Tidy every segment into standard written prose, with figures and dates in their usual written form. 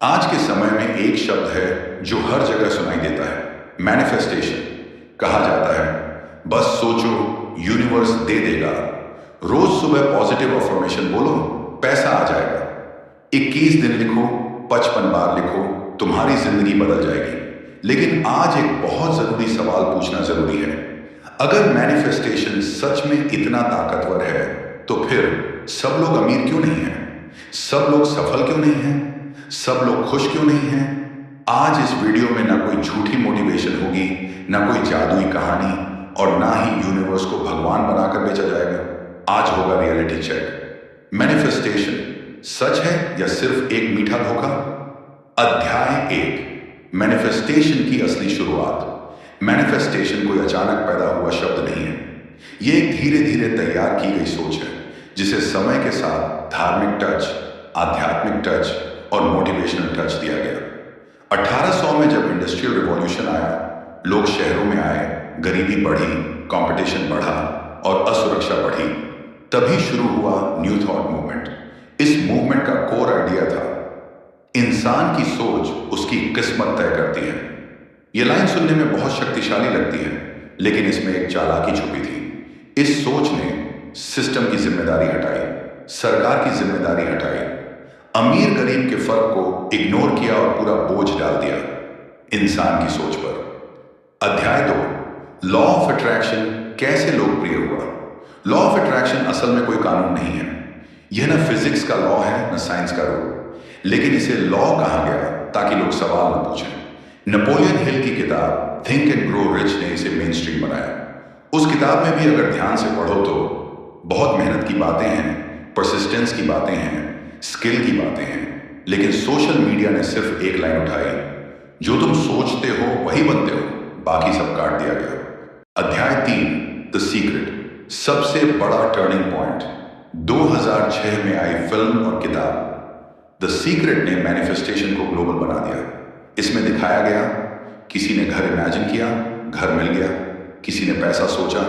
आज के समय में एक शब्द है जो हर जगह सुनाई देता है, मैनिफेस्टेशन। कहा जाता है बस सोचो, यूनिवर्स दे देगा। रोज सुबह पॉजिटिव अफर्मेशन बोलो, पैसा आ जाएगा। 21 दिन लिखो, 55 बार लिखो, तुम्हारी जिंदगी बदल जाएगी। लेकिन आज एक बहुत जरूरी सवाल पूछना जरूरी है। अगर मैनिफेस्टेशन सच में इतना ताकतवर है तो फिर सब लोग अमीर क्यों नहीं हैं? सब लोग सफल क्यों नहीं हैं? सब लोग खुश क्यों नहीं हैं? आज इस वीडियो में ना कोई झूठी मोटिवेशन होगी, ना कोई जादुई कहानी, और ना ही यूनिवर्स को भगवान बनाकर बेचा जाएगा। आज होगा रियलिटी चेक। मैनिफेस्टेशन सच है या सिर्फ एक मीठा धोखा? अध्याय 1, मैनिफेस्टेशन की असली शुरुआत। मैनिफेस्टेशन कोई अचानक पैदा हुआ शब्द नहीं है। यह एक धीरे धीरे तैयार की गई सोच है, जिसे समय के साथ धार्मिक टच, आध्यात्मिक टच और मोटिवेशनल टच दिया गया। 1800 में जब इंडस्ट्रियल रिवॉल्यूशन आया, लोग शहरों में आए, गरीबी बढ़ी, कंपटीशन बढ़ा और असुरक्षा बढ़ी, तभी शुरू हुआ न्यू थॉट मूवमेंट। इस मूवमेंट का कोर आइडिया था, इंसान की सोच उसकी किस्मत तय करती है। यह लाइन सुनने में बहुत शक्तिशाली लगती है, लेकिन इसमें एक चालाकी छुपी थी। इस सोच ने सिस्टम की जिम्मेदारी हटाई, सरकार की जिम्मेदारी हटाई, अमीर गरीब के फर्क को इग्नोर किया और पूरा बोझ डाल दिया इंसान की सोच पर। अध्याय 2, लॉ ऑफ अट्रैक्शन कैसे लोकप्रिय हुआ। लॉ ऑफ अट्रैक्शन असल में कोई कानून नहीं है। यह न फिजिक्स का लॉ है, न साइंस का रूल, लेकिन इसे लॉ कहा गया ताकि लोग सवाल न पूछें। नेपोलियन हिल की किताब थिंक एंड ग्रो रिच ने इसे मेन स्ट्रीम बनाया। उस किताब में भी अगर ध्यान से पढ़ो तो बहुत मेहनत की बातें हैं, परसिस्टेंस की बातें हैं, स्किल की बातें हैं, लेकिन सोशल मीडिया ने सिर्फ एक लाइन उठाई, जो तुम सोचते हो वही बनते हो, बाकी सब काट दिया गया। अध्याय 3, द सीक्रेट, सबसे बड़ा टर्निंग पॉइंट। 2006 में आई फिल्म और किताब द सीक्रेट ने मैनिफेस्टेशन को ग्लोबल बना दिया। इसमें दिखाया गया, किसी ने घर इमेजिन किया, घर मिल गया, किसी ने पैसा सोचा,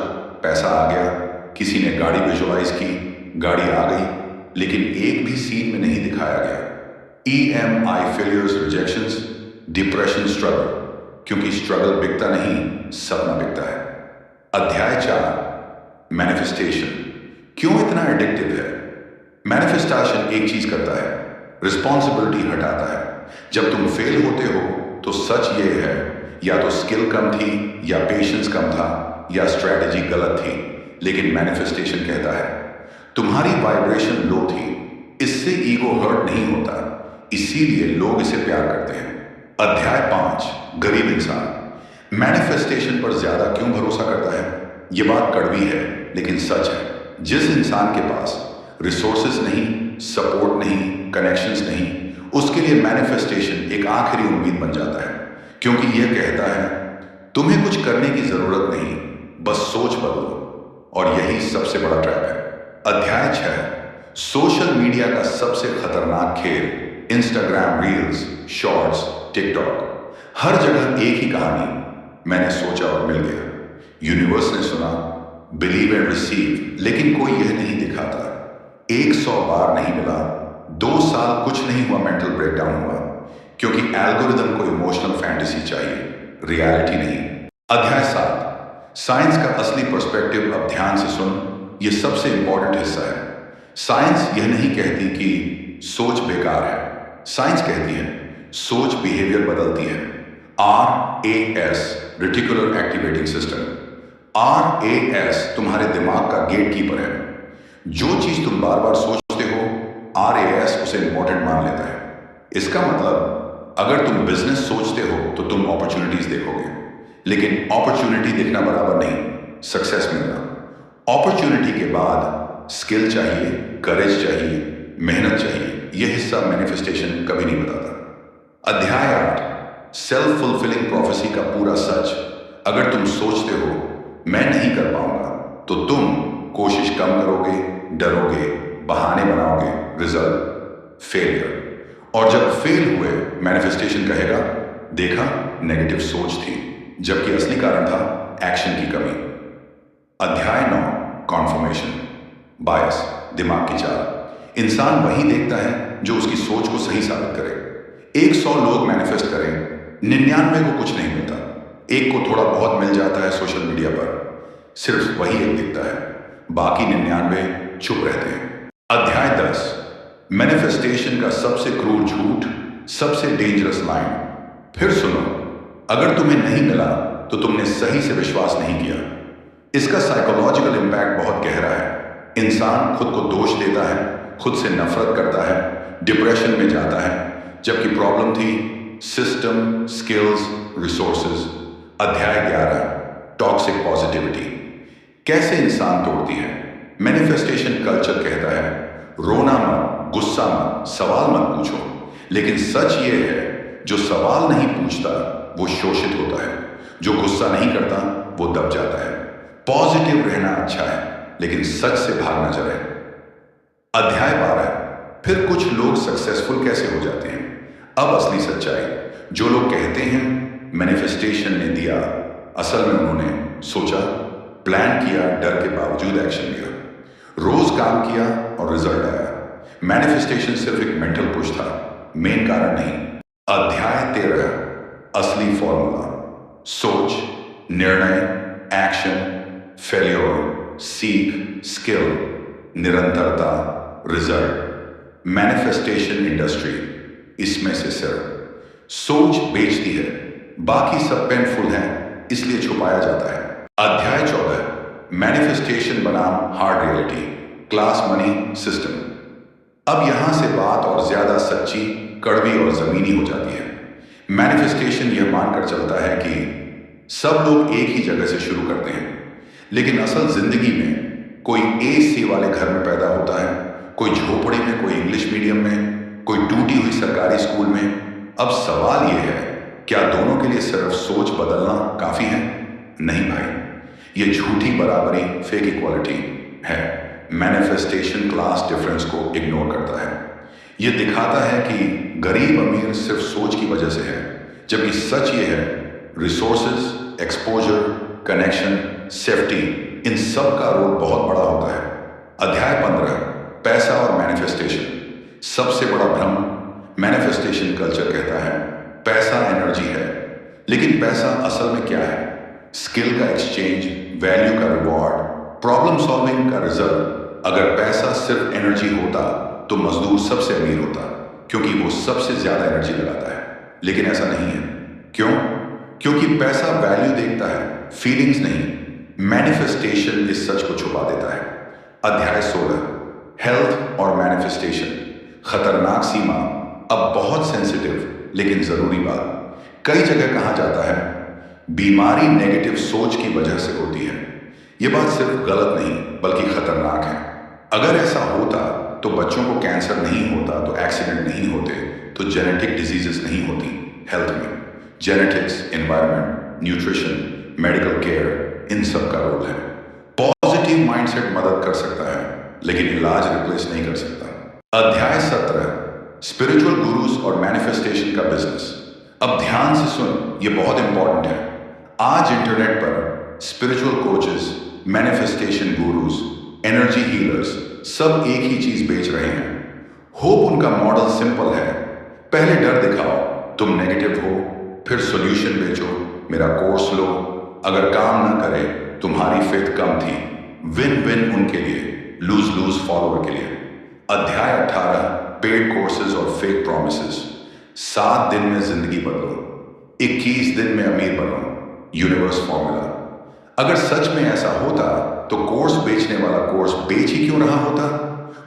पैसा आ गया, किसी ने गाड़ी विजुअलाइज की, गाड़ी आ गई, लेकिन एक भी सीन में नहीं दिखाया गया EMI, failures, rejections, depression, struggle, क्योंकि स्ट्रगल बिकता नहीं, सपना बिकता है। अध्याय 4, मैनिफेस्टेशन क्यों इतना एडिक्टिव है। मैनिफेस्टेशन एक चीज करता है, रिस्पॉन्सिबिलिटी हटाता है। जब तुम फेल होते हो तो सच ये है, या तो स्किल कम थी, या पेशेंस कम था, या स्ट्रैटेजी गलत थी। लेकिन मैनिफेस्टेशन कहता है तुम्हारी वाइब्रेशन लो थी। इससे ईगो हर्ट नहीं होता, इसीलिए लोग इसे प्यार करते हैं। अध्याय 5, गरीब इंसान मैनिफेस्टेशन पर ज्यादा क्यों भरोसा करता है। यह बात कड़वी है लेकिन सच है। जिस इंसान के पास रिसोर्सेज नहीं, सपोर्ट नहीं, कनेक्शंस नहीं, उसके लिए मैनिफेस्टेशन एक आखिरी उम्मीद बन जाता है, क्योंकि यह कहता है तुम्हें कुछ करने की जरूरत नहीं, बस सोच बदलो। और यही सबसे बड़ा ट्रैप है। अध्याय 6, सोशल मीडिया का सबसे खतरनाक खेल। इंस्टाग्राम रील्स, शॉर्ट्स, टिकटॉक, हर जगह एक ही कहानी, मैंने सोचा और मिल गया। यूनिवर्स ने सुना, बिलीव एंड रिसीव, लेकिन कोई यह नहीं दिखाता 100 बार नहीं मिला, 2 साल कुछ नहीं हुआ, मेंटल ब्रेकडाउन हुआ, क्योंकि एल्गोरिदम को इमोशनल फैंटेसी चाहिए, रियलिटी नहीं। अध्याय 7, साइंस का असली पर्सपेक्टिव। अब ध्यान से सुन, यह सबसे इंपॉर्टेंट हिस्सा है। साइंस यह नहीं कहती कि सोच बेकार है, साइंस कहती है सोच बिहेवियर बदलती है। RAS, reticular activating system. RAS तुम्हारे दिमाग का गेट कीपर है। जो चीज तुम बार बार सोचते हो, RAS उसे इंपॉर्टेंट मान लेता है। इसका मतलब अगर तुम बिजनेस सोचते हो तो तुम अपॉर्चुनिटीज देखोगे, लेकिन अपॉर्चुनिटी देखना बराबर नहीं सक्सेस मिलना। अपॉर्चुनिटी के बाद स्किल चाहिए, करेज चाहिए, मेहनत चाहिए। यह हिस्सा मैनिफेस्टेशन कभी नहीं बताता। अध्याय 8, सेल्फ फुलफिलिंग प्रोफेसी का पूरा सच। अगर तुम सोचते हो मैं नहीं कर पाऊंगा, तो तुम कोशिश कम करोगे, डरोगे, बहाने बनाओगे, रिजल्ट फेलियर। और जब फेल हुए, मैनिफेस्टेशन कहेगा देखा, नेगेटिव सोच थी, जबकि असली कारण था एक्शन की कमी। अध्याय 9, कॉन्फर्मेशन बायस, दिमाग की चाल। इंसान वही देखता है जो उसकी सोच को सही साबित करे। 100 लोग मैनिफेस्ट करें, 99 को कुछ नहीं मिलता। एक को थोड़ा बहुत मिल जाता है सोशल मीडिया पर, सिर्फ वही एक दिखता है, बाकी 99 चुप रहते हैं। अध्याय 10, मैनिफेस्टेशन का सबसे क्रूर झूठ, सबसे डेंजरस लाइन। फिर सुनो, अगर तुम्हें नहीं मिला तो तुमने सही से विश्वास नहीं किया। इसका साइकोलॉजिकल इंपैक्ट बहुत गहरा है। इंसान खुद को दोष देता है, खुद से नफरत करता है, डिप्रेशन में जाता है, जबकि प्रॉब्लम थी सिस्टम, स्किल्स, रिसोर्सेज। अध्याय 11, टॉक्सिक पॉजिटिविटी कैसे इंसान तोड़ती है। मैनिफेस्टेशन कल्चर कहता है रोना मत, गुस्सा मत, सवाल मत पूछो, लेकिन सच ये है जो सवाल नहीं पूछता वो शोषित होता है, जो गुस्सा नहीं करता वो दब जाता है। पॉजिटिव रहना अच्छा है, लेकिन सच से भागना चाहिए। अध्याय 12, फिर कुछ लोग सक्सेसफुल कैसे हो जाते हैं। अब असली सच्चाई, जो लोग कहते हैं मैनिफेस्टेशन ने दिया, असल में उन्होंने सोचा, प्लान किया, डर के बावजूद एक्शन लिया, रोज काम किया और रिजल्ट आया। मैनिफेस्टेशन सिर्फ एक मेंटल पुश था, मेन कारण नहीं। अध्याय 13, असली फॉर्मूला, सोच, निर्णय, एक्शन, फेल्योर, सीख, स्किल, निरंतरता, रिजल्ट। मैनिफेस्टेशन इंडस्ट्री इसमें से सिर्फ सोच बेचती है, बाकी सब पेनफुल है इसलिए छुपाया जाता है। अध्याय 14, मैनिफेस्टेशन बनाम hard reality, class money system. अब यहां से बात और ज्यादा सच्ची, कड़वी और जमीनी हो जाती है। मैनिफेस्टेशन यह मानकर चलता है कि सब लोग एक ही जगह से शुरू करते हैं, लेकिन असल जिंदगी में कोई एसी वाले घर में पैदा होता है, कोई झोपड़ी में, कोई इंग्लिश मीडियम में, कोई टूटी हुई सरकारी स्कूल में। अब सवाल यह है, क्या दोनों के लिए सिर्फ सोच बदलना काफी है? नहीं भाई, ये झूठी बराबरी, फेक इक्वालिटी है। मैनिफेस्टेशन क्लास डिफरेंस को इग्नोर करता है। ये दिखाता है कि गरीब अमीर सिर्फ सोच की वजह से है, जबकि सच ये है रिसोर्सेज, एक्सपोजर, कनेक्शन, सेफ्टी, इन सब का रोल बहुत बड़ा होता है। अध्याय 15, पैसा और मैनिफेस्टेशन, सबसे बड़ा भ्रम। मैनिफेस्टेशन कल्चर कहता है पैसा एनर्जी है, लेकिन पैसा असल में क्या है? स्किल का एक्सचेंज, वैल्यू का रिवॉर्ड, प्रॉब्लम सॉल्विंग का रिजल्ट। अगर पैसा सिर्फ एनर्जी होता तो मजदूर सबसे अमीर होता, क्योंकि वो सबसे ज्यादा एनर्जी लगाता है। लेकिन ऐसा नहीं है। क्यों? क्योंकि पैसा वैल्यू देखता है, फीलिंग्स नहीं। मैनिफेस्टेशन इस सच को छुपा देता है। अध्याय 16, हेल्थ और मैनिफेस्टेशन, खतरनाक सीमा। अब बहुत सेंसिटिव लेकिन जरूरी बात। कई जगह कहा जाता है बीमारी नेगेटिव सोच की वजह से होती है। यह बात सिर्फ गलत नहीं बल्कि खतरनाक है। अगर ऐसा होता तो बच्चों को कैंसर नहीं होता, तो एक्सीडेंट नहीं होते, तो जेनेटिक डिजीजेस नहीं होती। हेल्थ में genetics, environment, nutrition, medical care, इन सब का रोल है। पॉजिटिव माइंडसेट मदद कर सकता है, लेकिन इलाज रिप्लेस नहीं कर सकता। अध्याय 17, स्पिरिचुअल गुरुज और मैनिफेस्टेशन का बिजनेस। अब ध्यान से सुन, ये बहुत इंपॉर्टेंट है। आज इंटरनेट पर spiritual coaches, manifestation gurus, energy healers सब एक ही चीज बेच रहे हैं। होप उनका मॉडल सिंपल है, पहले डर दिखाओ तुम नेगेटिव हो, फिर सॉल्यूशन बेचो, मेरा कोर्स लो, अगर काम ना करे तुम्हारी फेथ कम थी। विन विन उनके लिए, लूज लूज फॉलोअर के लिए। अध्याय 18, पेड कोर्सेज और फेक प्रोमिसेस। 7 दिन में जिंदगी बदलो, 21 दिन में अमीर बनो, यूनिवर्स फॉर्मूला। अगर सच में ऐसा होता तो कोर्स बेचने वाला कोर्स बेच ही क्यों रहा होता?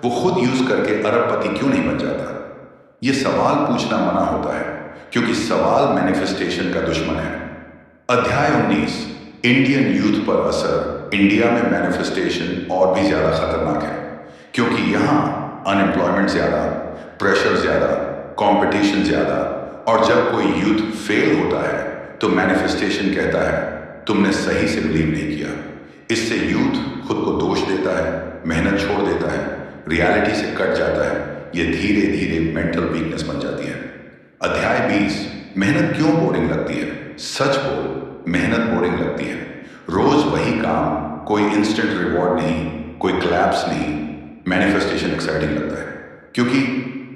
वो खुद यूज करके अरबपति क्यों नहीं बन जाता? ये सवाल पूछना मना होता है, क्योंकि सवाल मैनिफेस्टेशन का दुश्मन है। अध्याय 19, इंडियन यूथ पर असर। इंडिया में मैनिफेस्टेशन और भी ज्यादा खतरनाक है, क्योंकि यहां अनएम्प्लॉयमेंट ज्यादा, प्रेशर ज्यादा, कंपटीशन ज्यादा, और जब कोई यूथ फेल होता है तो मैनिफेस्टेशन कहता है तुमने सही से बिलीव नहीं किया। इससे यूथ खुद को दोष देता है, मेहनत छोड़ देता है, रियलिटी से कट जाता है। यह धीरे धीरे मेंटल वीकनेस बन जाती है। अध्याय 20, मेहनत क्यों बोरिंग लगती है? सच बोल, मेहनत बोरिंग लगती है। रोज वही काम, कोई इंस्टेंट रिवॉर्ड नहीं, कोई क्लैप्स नहीं। मैनिफेस्टेशन एक्साइटिंग लगता है, क्योंकि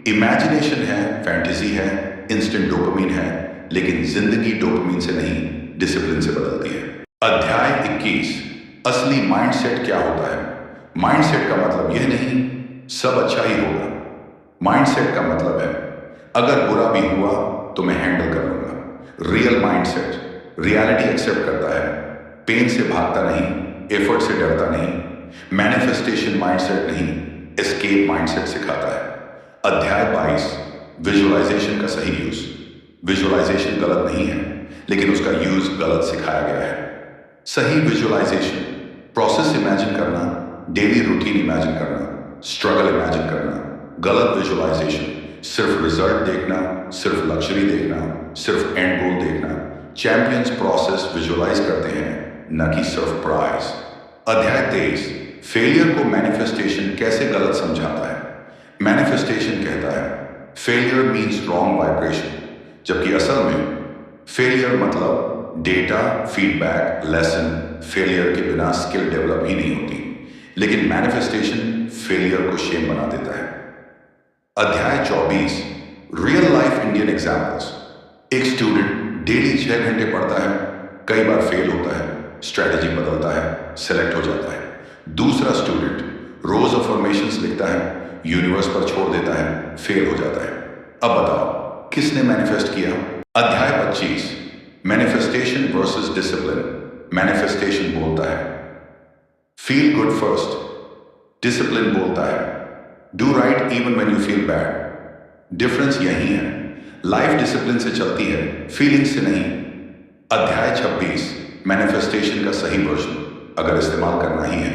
इमेजिनेशन है, फैंटेसी है, इंस्टेंट डोपामीन है, लेकिन जिंदगी डोपामीन से नहीं, डिसिप्लिन से बदलती है। अध्याय 21, असली माइंडसेट क्या होता है। माइंडसेट का मतलब यह नहीं सब अच्छा ही होगा। माइंडसेट का मतलब है अगर बुरा भी हुआ तो मैं हैंडल कर लूंगा। रियल माइंडसेट रियलिटी एक्सेप्ट करता है, पेन से भागता नहीं, एफर्ट से डरता नहीं। मैनिफेस्टेशन माइंडसेट नहीं, एस्केप माइंडसेट सिखाता है। अध्याय 22, विजुअलाइजेशन का सही यूज। विजुअलाइजेशन गलत नहीं है, लेकिन उसका यूज गलत सिखाया गया है। सही विजुअलाइजेशन, प्रोसेस इमेजिन करना, डेली रूटीन इमेजिन करना, स्ट्रगल इमेजिन करना। गलत विजुअलाइजेशन, सिर्फ रिजल्ट देखना, सिर्फ लग्जरी देखना, सिर्फ एंड गोल देखना। चैंपियंस प्रोसेस विजुअलाइज करते हैं, न कि सिर्फ प्राइज। अध्याय 23, फेलियर को मैनिफेस्टेशन कैसे गलत समझाता है। मैनिफेस्टेशन कहता है फेलियर मीन्स रॉन्ग वाइब्रेशन, जबकि असल में फेलियर मतलब डेटा, फीडबैक, लेसन। फेलियर के बिना स्किल डेवलप ही नहीं होती, लेकिन मैनिफेस्टेशन फेलियर को शेम बना देता है। अध्याय 24, रियल लाइफ इंडियन एग्जाम्पल्स। एक स्टूडेंट डेली 6 घंटे पढ़ता है, कई बार फेल होता है, स्ट्रेटेजी बदलता है, सेलेक्ट हो जाता है। दूसरा स्टूडेंट रोज अफर्मेशंस लिखता है, यूनिवर्स पर छोड़ देता है, फेल हो जाता है। अब बताओ किसने मैनिफेस्ट किया। अध्याय 25, मैनिफेस्टेशन वर्सेस डिसिप्लिन। मैनिफेस्टेशन बोलता है फील गुड फर्स्ट, डिसिप्लिन बोलता है do right even when you feel bad. Difference यही है, लाइफ डिसिप्लिन से चलती है, फीलिंग से नहीं। अध्याय 26, मैनिफेस्टेशन का सही वर्जन अगर इस्तेमाल करना ही है।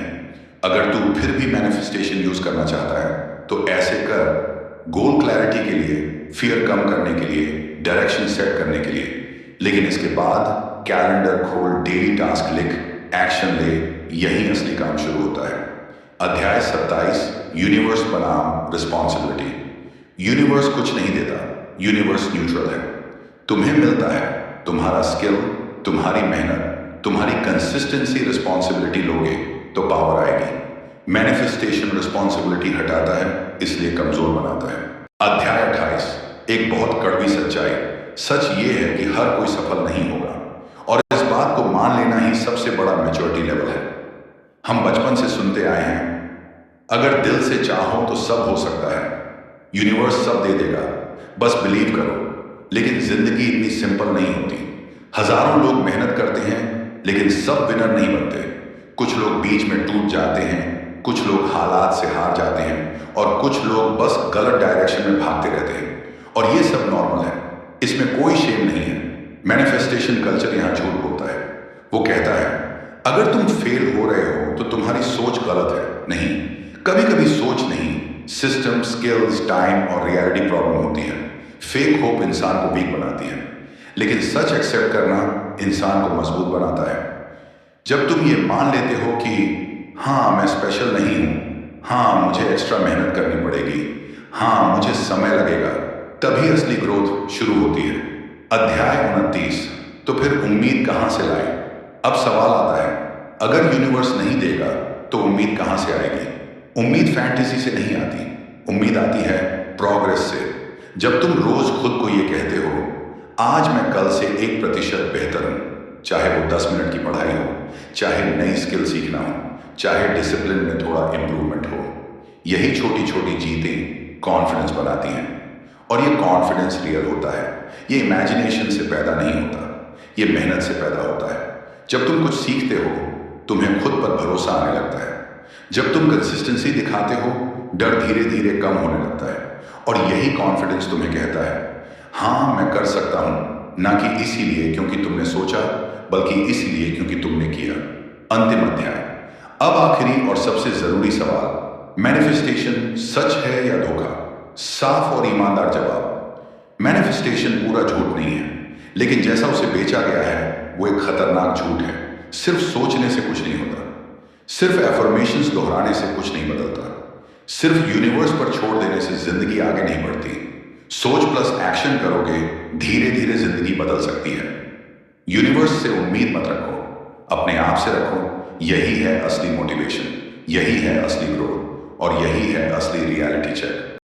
अगर तू फिर भी मैनिफेस्टेशन यूज करना चाहता है तो ऐसे कर, गोल क्लैरिटी के लिए, फियर कम करने के लिए, डायरेक्शन सेट करने के लिए। लेकिन इसके बाद कैलेंडर खोल, डेली टास्क लिख, एक्शन ले, यही असली काम शुरू होता है। अध्याय 27, यूनिवर्स बनाम रिस्पॉन्सिबिलिटी। यूनिवर्स कुछ नहीं देता, यूनिवर्स न्यूट्रल है। तुम्हें मिलता है तुम्हारा स्किल, तुम्हारी मेहनत, तुम्हारी कंसिस्टेंसी। रिस्पॉन्सिबिलिटी लोगे तो पावर आएगी। मैनिफेस्टेशन रिस्पॉन्सिबिलिटी हटाता है, इसलिए कमजोर बनाता है। अध्याय 28, एक बहुत कड़वी सच्चाई। सच ये है कि हर कोई सफल नहीं होगा, और इस बात को मान लेना ही सबसे बड़ा मैच्योरिटी लेवल है। हम बचपन से सुनते आए हैं अगर दिल से चाहो तो सब हो सकता है, यूनिवर्स सब दे देगा, बस बिलीव करो। लेकिन जिंदगी इतनी सिंपल नहीं होती। हजारों लोग मेहनत करते हैं, लेकिन सब विनर नहीं बनते। कुछ लोग बीच में टूट जाते हैं, कुछ लोग हालात से हार जाते हैं, और कुछ लोग बस गलत डायरेक्शन में भागते रहते हैं। और ये सब नॉर्मल है, इसमें कोई शेम नहीं है। मैनिफेस्टेशन कल्चर यहां झूठ बोलता है। वो कहता है अगर तुम फेल हो रहे हो तो तुम्हारी सोच गलत है। नहीं, कभी कभी सोच नहीं, सिस्टम, स्किल्स, टाइम और रियलिटी प्रॉब्लम होती है। फेक होप इंसान को वीक बनाती है, लेकिन सच एक्सेप्ट करना इंसान को मजबूत बनाता है। जब तुम ये मान लेते हो कि हाँ मैं स्पेशल नहीं हूं, हाँ मुझे एक्स्ट्रा मेहनत करनी पड़ेगी, हाँ मुझे समय लगेगा, तभी असली ग्रोथ शुरू होती है। अध्याय 29, तो फिर उम्मीद कहां से लाए। अब सवाल आता है अगर यूनिवर्स नहीं देगा तो उम्मीद कहां से आएगी। उम्मीद फैंटेसी से नहीं आती, उम्मीद आती है प्रोग्रेस से। जब तुम रोज खुद को ये कहते हो आज मैं कल से 1% बेहतर हूं, चाहे वो 10 मिनट की पढ़ाई हो, चाहे नई स्किल सीखना हो, चाहे डिसिप्लिन में थोड़ा इंप्रूवमेंट हो, यही छोटी छोटी जीतें कॉन्फिडेंस बनाती हैं। और ये कॉन्फिडेंस रियल होता है, ये इमेजिनेशन से पैदा नहीं होता, ये मेहनत से पैदा होता है। जब तुम कुछ सीखते हो तुम्हें खुद पर भरोसा आने लगता है। जब तुम कंसिस्टेंसी दिखाते हो डर धीरे धीरे कम होने लगता है, और यही कॉन्फिडेंस तुम्हें कहता है हाँ मैं कर सकता हूं, ना कि इसीलिए क्योंकि तुमने सोचा, बल्कि इसलिए क्योंकि तुमने किया। अंतिम अध्याय। अब आखिरी और सबसे जरूरी सवाल, मैनिफेस्टेशन सच है या धोखा। साफ और ईमानदार जवाब, मैनिफेस्टेशन पूरा झूठ नहीं है, लेकिन जैसा उसे बेचा गया है वो एक खतरनाक झूठ है। सिर्फ सोचने से कुछ नहीं होता, सिर्फ एफर्मेशंस दोहराने से कुछ नहीं बदलता, सिर्फ यूनिवर्स पर छोड़ देने से जिंदगी आगे नहीं बढ़ती। सोच प्लस एक्शन करोगे, धीरे धीरे जिंदगी बदल सकती है। यूनिवर्स से उम्मीद मत रखो, अपने आप से रखो। यही है असली मोटिवेशन, यही है असली ग्रोथ, और यही है असली रियलिटी चेक।